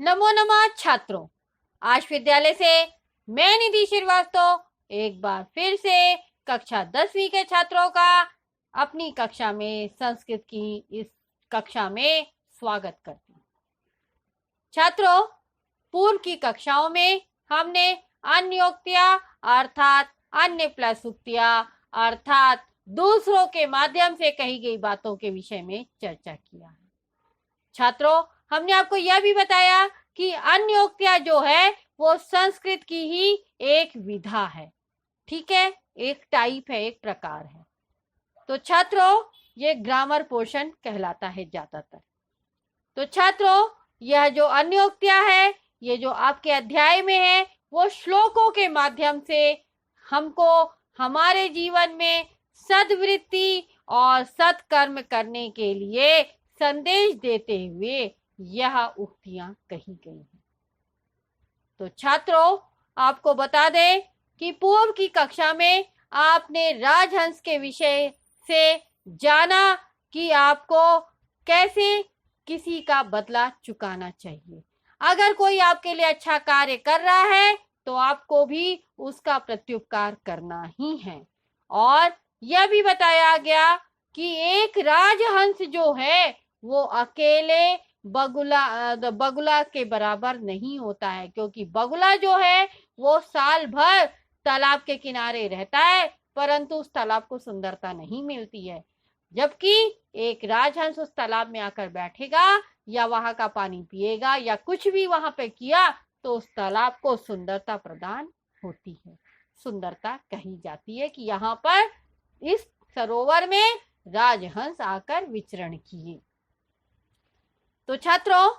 नमो नमः छात्रों। आज विद्यालय से मैं निधि श्रीवास्तव एक बार फिर से कक्षा 10वीं के छात्रों का अपनी कक्षा में संस्कृत की इस कक्षा में स्वागत करती हूँ। छात्रों, पूर्व की कक्षाओं में हमने अन्योक्तियां अर्थात अन्य प्लस उक्तियां अर्थात दूसरों के माध्यम से कही गई बातों के विषय में चर्चा किया है। छात्रों, हमने आपको यह भी बताया कि अन्योक्तियां जो है वो संस्कृत की ही एक विधा है। ठीक है, एक टाइप है, एक प्रकार है। तो छात्रों, ये ग्रामर पोर्शन कहलाता है ज्यादातर। तो छात्रों, यह जो अन्योक्तियां है, ये जो आपके अध्याय में है, वो श्लोकों के माध्यम से हमको हमारे जीवन में सद्वृत्ति और सत्कर्म करने के लिए संदेश देते हुए यह उक्तियां कही गई हैं। तो छात्रों, आपको बता दें कि पूर्व की कक्षा में आपने राजहंस के विषय से जाना कि आपको कैसे किसी का बदला चुकाना चाहिए। अगर कोई आपके लिए अच्छा कार्य कर रहा है तो आपको भी उसका प्रत्युपकार करना ही है। और यह भी बताया गया कि एक राजहंस जो है वो अकेले बगुला के बराबर नहीं होता है, क्योंकि बगुला जो है वो साल भर तालाब के किनारे रहता है परंतु उस तालाब को सुंदरता नहीं मिलती है, जबकि एक राजहंस उस तालाब में आकर बैठेगा या वहां का पानी पिएगा या कुछ भी वहां पे किया तो उस तालाब को सुंदरता प्रदान होती है। सुंदरता कही जाती है कि यहाँ पर इस सरोवर में राजहंस आकर विचरण किए। तो छात्रों,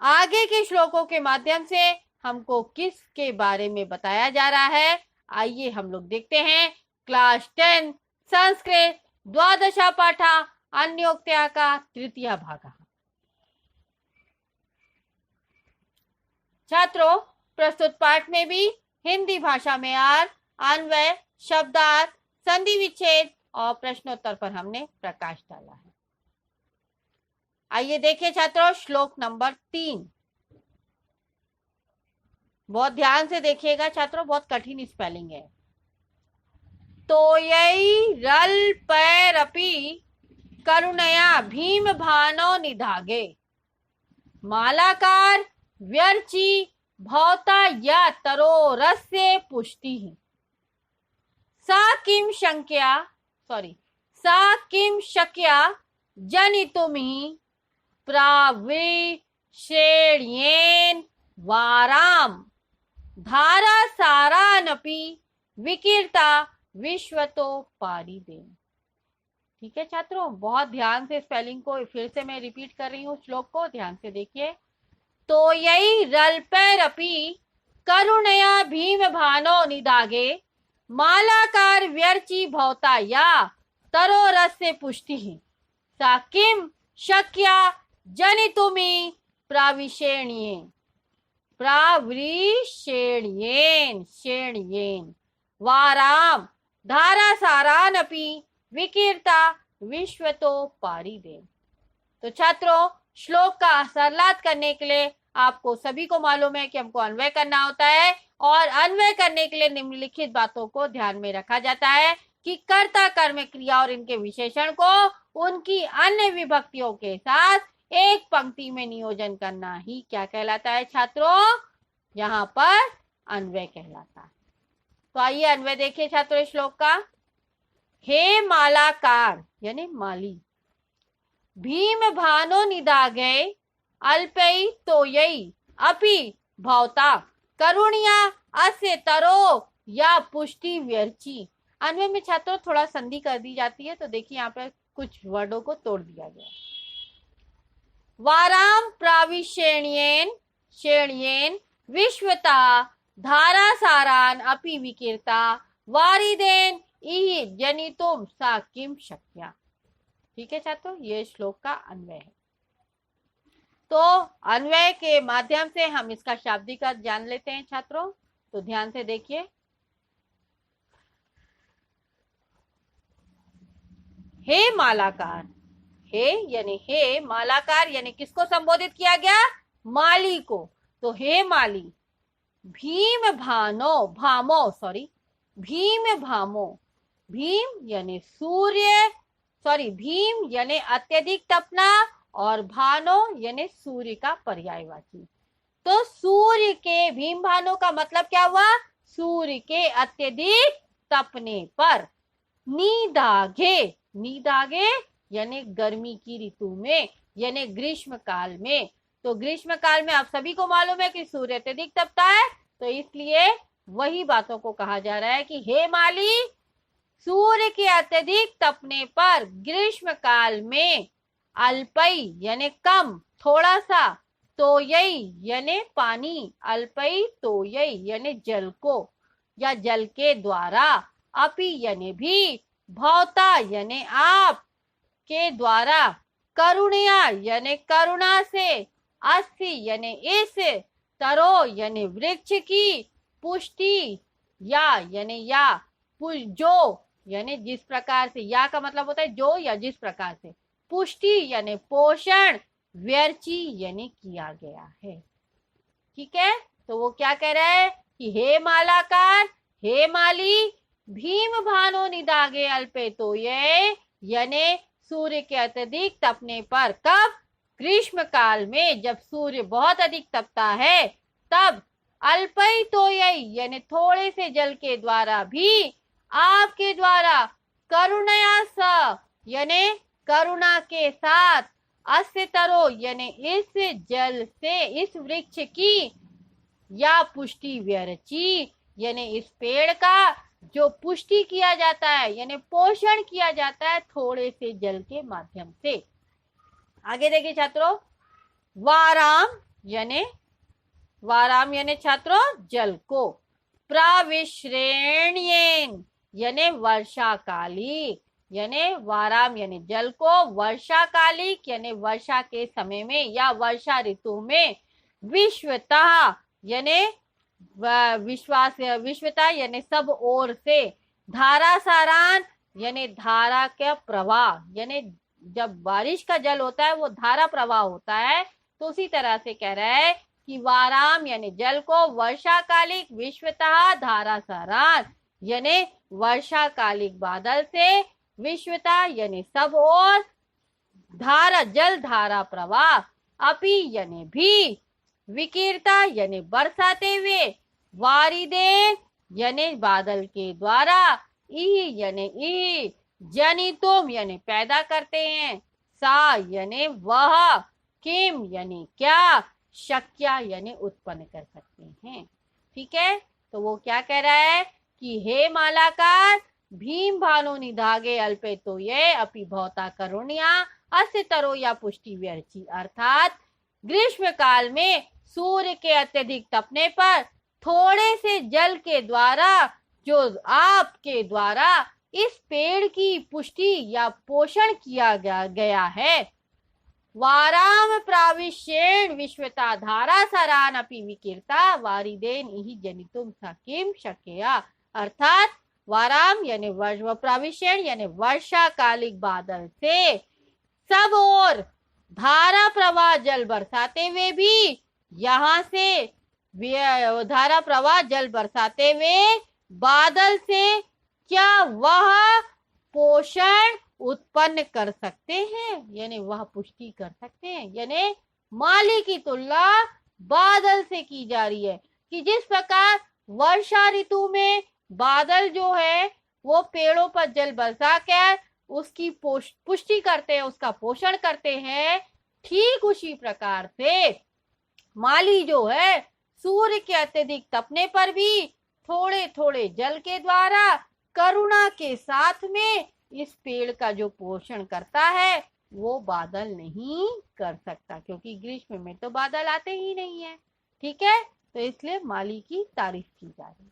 आगे के श्लोकों के माध्यम से हमको किसके बारे में बताया जा रहा है, आइए हम लोग देखते हैं। क्लास 10 संस्कृत द्वादशा पाठा अन्योक्त्या का तृतीय भाग। छात्रों, प्रस्तुत पाठ में भी हिंदी भाषा में अन्वय, शब्दार्थ, संधि विच्छेद और प्रश्नोत्तर पर हमने प्रकाश डाला है। आइए देखिए छात्रों, श्लोक नंबर 3। बहुत ध्यान से देखिएगा छात्रों, बहुत कठिन स्पेलिंग है। तो यही रल पैरपी करुणया भीम भानो निधागे मालाकार व्यर्ची भौता या तरोरस्य पुष्टि सा किम शक्या जनितुमि प्राविशेण्येन वाराम धारा सारानपि विकीर्ता विश्वतो पारिदेन। ठीक है छात्रों, बहुत ध्यान से स्पेलिंग को फिर से मैं रिपीट कर रही हूँ, श्लोक को ध्यान से देखिए। तो यही रल्पैरपि करुणया भीम भानो निदागे मालाकार व्यर्ची भौता या तरोरस्य पुष्टि सा किम शक्या जनितुमि प्राविशेण्येन वाराम धारा सारानपि विकीर्ता विश्वतो पारिदेन। तो छात्रों, श्लोक का सरलार्थ करने के लिए आपको सभी को मालूम है कि हमको अन्वय करना होता है और अन्वय करने के लिए निम्नलिखित बातों को ध्यान में रखा जाता है कि कर्ता कर्म क्रिया और इनके विशेषण को उनकी अन्य विभक्तियों के साथ एक पंक्ति में नियोजन करना ही क्या कहलाता है छात्रों, यहाँ पर अन्वय कहलाता है। तो आइए अन्वय देखिए छात्रों श्लोक का। हे मालाकार यानी माली, भीम भानो निदागे अल्पै तोयै अपि भवता करुणिया अस्य तरो या पुष्टि व्यर्ची। अन्वय में छात्रों थोड़ा संधि कर दी जाती है, तो देखिए यहाँ पर कुछ वर्डों को तोड़ दिया गया। वाराम प्राविशेण्येन विश्वता धारा सारान अपि विकीर्ता वारिदेन इहि जनितुम सा किम शक्या। ठीक है छात्रों, ये श्लोक का अन्वय है। तो अन्वय के माध्यम से हम इसका शाब्दिक अर्थ जान लेते हैं छात्रों, तो ध्यान से देखिए। हे मालाकार, हे मालाकार यानी किसको संबोधित किया गया, माली को। तो हे माली, भीम भामो, भीम यानी सूर्य, भीम यानी अत्यधिक तपना, और भानो यानी सूर्य का पर्यायवाची। तो सूर्य के, भीम भानो का मतलब क्या हुआ? सूर्य के अत्यधिक तपने पर। निदाघे, निदाघे यानी गर्मी की ऋतु में, यानी ग्रीष्म काल में। तो ग्रीष्म काल में आप सभी को मालूम है कि सूर्य अत्यधिक तपता है, तो इसलिए वही बातों को कहा जा रहा है कि हे माली, सूर्य के अत्यधिक तपने पर ग्रीष्म काल में अल्पई यानी कम, थोड़ा सा, तोयई यानी पानी, अल्पई तोयई यानी जल को या जल के द्वारा, अपि यानी भी, भौता यानी आप के द्वारा, करुणया यानी करुणा से, अस्ति यानी इस, तरो यानी वृक्ष की, पुष्टि या यानी या, जो यानी जिस प्रकार से, या का मतलब होता है जो या जिस प्रकार से, पुष्टि यानी पोषण, व्यर्ची यानी किया गया है। ठीक है, तो वो क्या कह रहा है कि हे मालाकार, हे माली, भीम भानो निदागे अल्पे तो ये, यानी सूर्य के अत्यधिक तपने पर, कब? ग्रीष्म काल में, जब सूर्य बहुत अधिक तपता है तब, अल्पई तो यानी थोड़े से जल के द्वारा भी, आपके द्वारा, करुणया स यानी करुणा के साथ, अस्य तरो यानी इस जल से, इस वृक्ष की, या पुष्टि व्यरची यानी इस पेड़ का जो पुष्टि किया जाता है यानी पोषण किया जाता है थोड़े से जल के माध्यम से। आगे देखिए छात्रों, वाराम यानी छात्रों जल को, प्राविश्रेण्येन यानी वर्षाकालिक, यानी वाराम यानी जल को वर्षाकालिक यानी वर्षा के समय में या वर्षा ऋतु में, विश्वतः यानी विश्वता यानी सब ओर से, धारा सारान यानी धारा का प्रवाह, यानी जब बारिश का जल होता है वो धारा प्रवाह होता है, तो उसी तरह से कह रहा है कि वाराम यानी जल को वर्षाकालिक, विश्वतः धारा सारान यानी वर्षाकालिक बादल से, विश्वता यानी सब ओर, धारा जल धारा प्रवाह, अपि यानी भी, विकीर्ता यानी बरसाते हुए, वारिदे यानी बादल के द्वारा, ई यानी ई, जनितुम यानी पैदा करते हैं, सा यानी वह, किम यानी क्या, शक्या यानी उत्पन्न कर सकते हैं। ठीक है, तो वो क्या कह रहा है कि हे मालाकार, भीम भानु निधागे अल्पे तो ये, अपि भौता करुणिया, अस्य तरो या पुष्टि व्यर्ची, अर्थात ग्रीष्म काल में सूर्य के अत्यधिक तपने पर थोड़े से जल के द्वारा, जो आपके द्वारा इस पेड़ की पुष्टि या पोषण किया गया है, वाराम प्राविश्येण विश्वता धारा सरान अपि विकीर्ता, वारिदेन इहि जनितुम सकिम शक्या, अर्थात वाराम यानी वर्ष, प्राविश्येण यानी वर्षाकालिक बादल से सब ओर धारा प्रवाह जल बरसाते हुए भी, यहाँ से धारा प्रवाह जल बरसाते हुए बादल से क्या वह पोषण उत्पन्न कर सकते हैं, यानी वह पुष्टि कर सकते हैं। यानी माली की तुलना बादल से की जा रही है कि जिस प्रकार वर्षा ऋतु में बादल जो है वो पेड़ों पर जल बरसा कर उसकी पुष्टि करते हैं, उसका पोषण करते हैं, ठीक उसी प्रकार से माली जो है सूर्य के अत्यधिक तपने पर भी थोड़े थोड़े जल के द्वारा करुणा के साथ में इस पेड़ का जो पोषण करता है वो बादल नहीं कर सकता, क्योंकि ग्रीष्म में तो बादल आते ही नहीं है। ठीक है, तो इसलिए माली की तारीफ की जा रही है।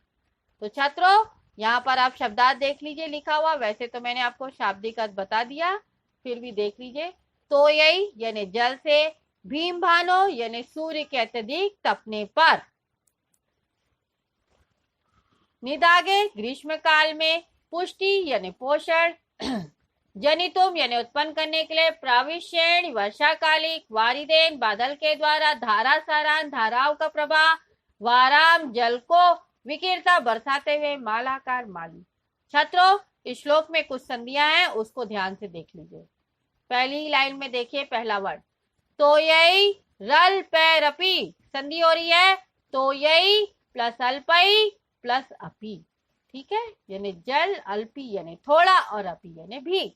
तो छात्रों, यहाँ पर आप शब्दार्थ देख लीजिए लिखा हुआ, वैसे तो मैंने आपको शाब्दिक अर्थ बता दिया, फिर भी देख लीजिए। तो यही यानी जल से, भीम भानो यानी सूर्य के अत्यधिक तपने पर, निदागे ग्रीष्म काल में, पुष्टि यानी पोषण, जनितुम यानी उत्पन्न करने के लिए, प्राविश्यण वर्षाकालिक, वारिदेन बादल के द्वारा, धारा सारान धाराओं का प्रवाह, वाराम जल को, विकीर्ता बरसाते हुए, मालाकार माली। छात्रों इस श्लोक में कुछ संधियां हैं, उसको ध्यान से देख लीजिए। पहली लाइन में देखिए पहला वर्ड तो यही रल पैरपी, संधि हो रही है तो यही प्लस अल्पई प्लस अपी, ठीक है, यानी जल, अल्पी यानी थोड़ा और अपी यानी भी।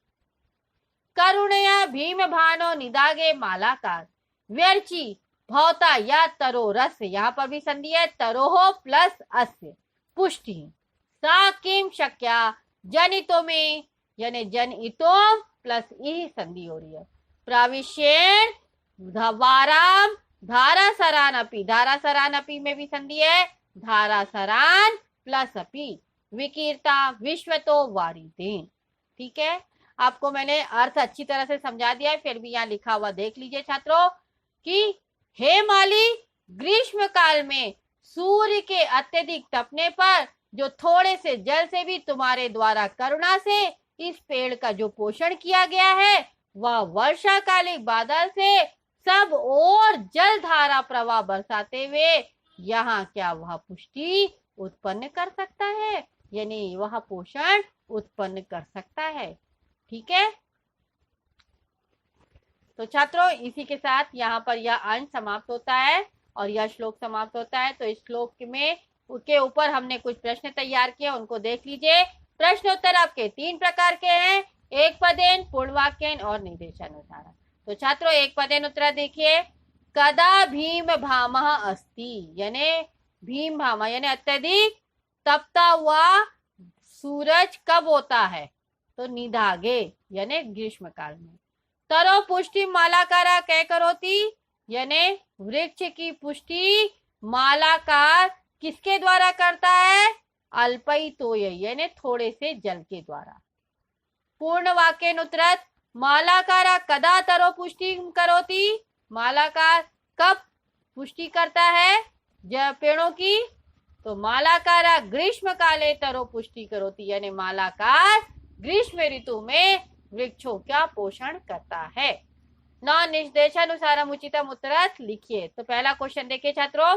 करुणया भीम भानो निदागे मालाकार, व्यर्ची भौता या तरो रस, यहाँ पर भी संधि है तरोहो प्लस अस्य, पुष्टि सा किम शक्या जनितो में यानी जनितोम प्लस ई संधि हो रही है। प्राविश्येण वाराम धारा सरान अपी, धारा सरान अपी में भी संधि है धारा सरान प्लस अपी, विकीर्ता विश्वतो वारिदेन, ठीक है। आपको मैंने अर्थ अच्छी तरह से समझा दिया है, फिर भी यहाँ लिखा हुआ देख लीजिए छात्रों कि हे माली, ग्रीष्म काल में सूर्य के अत्यधिक तपने पर जो थोड़े से जल से भी तुम्हारे द्वारा करुणा से इस पेड़ का जो पोषण किया गया है, वह वर्षाकालिक बादल से सब और जल धारा प्रवाह बरसाते हुए यहाँ क्या वह पुष्टि उत्पन्न कर सकता है, यानी वह पोषण उत्पन्न कर सकता है, ठीक है। तो छात्रों इसी के साथ यहाँ पर यह अंश समाप्त होता है और यह श्लोक समाप्त होता है। तो इस श्लोक में उसके ऊपर हमने कुछ प्रश्न तैयार किए, उनको देख लीजिए। प्रश्न उत्तर आपके 3 प्रकार के हैं, एक पदेन, पूर्णवाक्यन और निर्देशानुसार। तो छात्रों एक पदेन उत्तर देखिए, कदा भीम भामह अस्ति, यानी भीम भामा यानी अत्यधिक तपता हुआ सूरज कब होता है, तो निदागे यानी ग्रीष्म काल में। तरो पुष्टि मालाकारा कै करोती, यानी वृक्ष की पुष्टि मालाकार किसके द्वारा करता है, अल्पई तोय यानी थोड़े से जल के द्वारा। पूर्ण वाक्य उत्तरत मालाकारा कदा तरो पुष्टि करोती, मालाकार कब पुष्टि करता है जब पेड़ों की, तो मालाकारा ग्रीष्म काले तरो पुष्टि करोती, यानी मालाकार ग्रीष्म ऋतु में वृक्षों का पोषण करता है। न निर्देशानुसार उचितम उत्तरत लिखिए। तो पहला क्वेश्चन देखिए छात्रों,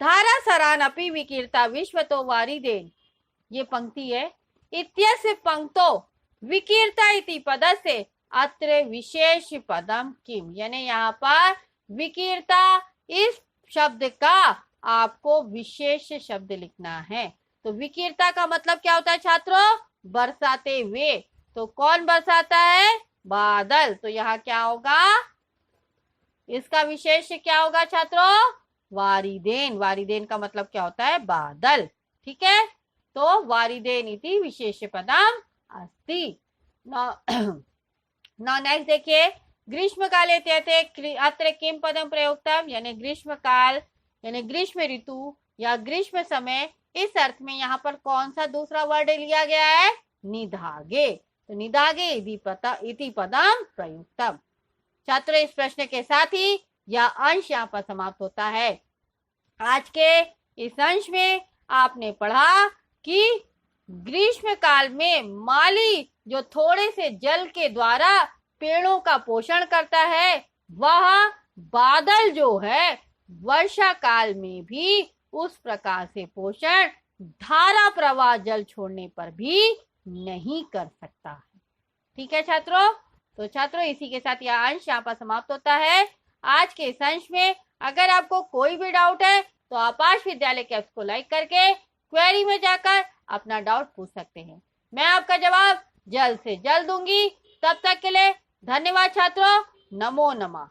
धारा सरान अपि विकीर्ता विश्वतो वारिदेन, ये पंक्ति है, इत्यस्य पंक्तो विकीर्ता इति पदस्य अत्र विशेष पदम किम, यानी यहाँ पर विकीर्ता इस शब्द का आपको विशेष शब्द लिखना है। तो विकीर्ता का मतलब क्या होता है छात्रों, बरसाते हुए। तो कौन बरसाता है, बादल। तो यहाँ क्या होगा, इसका विशेष क्या होगा छात्रों, वारिदेन। वारिदेन का मतलब क्या होता है, बादल, ठीक है। तो वारिदेन इति विशेष पदम अस्ति। नेक्स्ट देखिए, ग्रीष्म काले त्यते अत्र किम पदम प्रयोक्तम, यानी ग्रीष्म काल यानी ग्रीष्म ऋतु या ग्रीष्म समय, इस अर्थ में यहाँ पर कौन सा दूसरा वर्ड लिया गया है, निदागे। तो निदागे इति पदम प्रयुक्तम। छात्रों इस प्रश्न के साथ ही यह अंश यहाँ पर समाप्त होता है। आज के इस अंश में आपने पढ़ा कि ग्रीष्म काल में माली जो थोड़े से जल के द्वारा पेड़ों का पोषण करता है, वह बादल जो है वर्षा काल में भी उस प्रकार से पोषण धारा प्रवाह जल छोड़ने पर भी नहीं कर सकता है, ठीक है छात्रों। तो छात्रों इसी के साथ यह अंश यहाँ पर समाप्त होता है। आज के इस अंश में अगर आपको कोई भी डाउट है तो आप आश विद्यालय के ऐप्स को लाइक करके क्वेरी में जाकर अपना डाउट पूछ सकते हैं, मैं आपका जवाब जल्द से जल्द दूंगी। तब तक के लिए धन्यवाद छात्रों, नमो नमः।